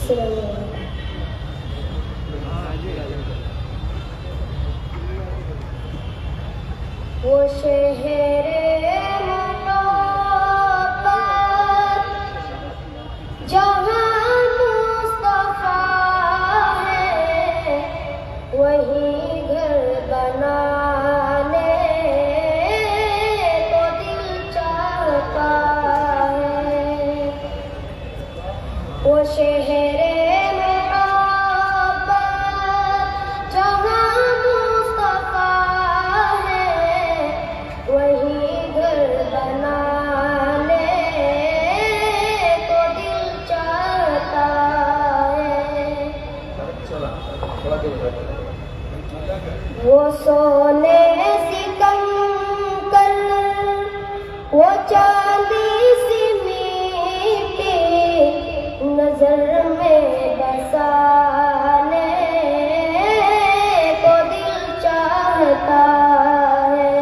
وہ شہر محبت جہاں مصطفیٰ ہے، وہی گھر بنانے کو دل چاہتا ہے۔ وہ شہر وہ سونے سی کنکر، وہ چاندی سی میٹی، نظر میں بسانے کو دل چاہتا ہے۔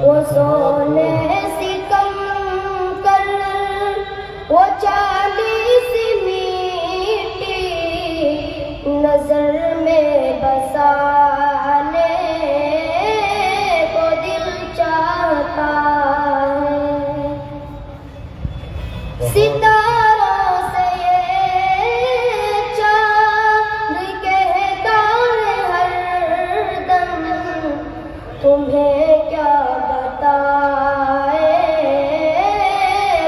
وہ سونے سی کنکر، وہ چاندی سی میٹی، نظر میں بسانے کو دل چاہتا ہے۔ ستاروں سے یہ چاند کہتا ہے ہر دم، تمہیں کیا بتائے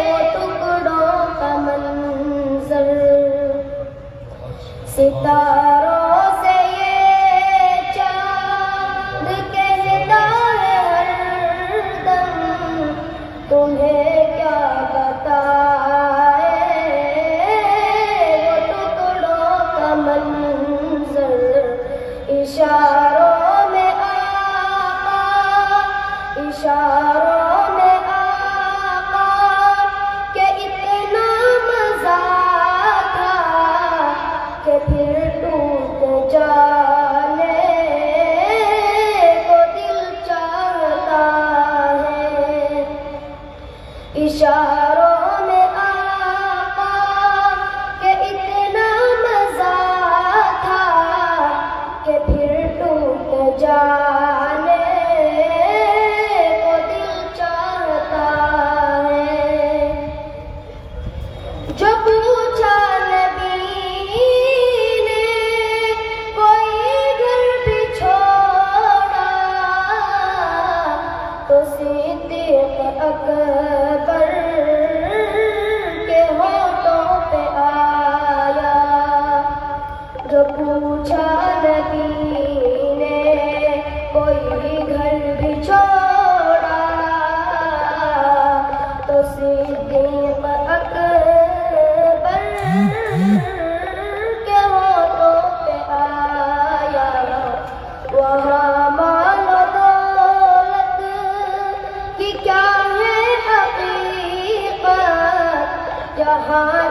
وہ ٹکڑوں کا منظر۔ ستاروں تمہیں کیا بتائے وہ ٹکڑوں کا منظر۔ اشاروں میں آقا، اشاروں میں آقا کہ اتنا مزہ تھا کہ پھر ٹوٹ جانے کو دل چاہتا ہے۔ اشاروں میں آقا کہ اتنا مزہ تھا کہ پھر ٹوٹ جانے کو دل چاہتا ہے۔ جو پوچھا نبی نے کوئی گھر بھی چھوڑا، تو صدیق اکبر کے ہونٹوں پہ آیا۔ جو پوچھا نبی نے کوئی گھر بھی چھوڑا، تو صدیق اکبر کے ہونٹوں پہ آیا۔ وہاں مال و دولت کی کیا ہے حقیقت، جہاں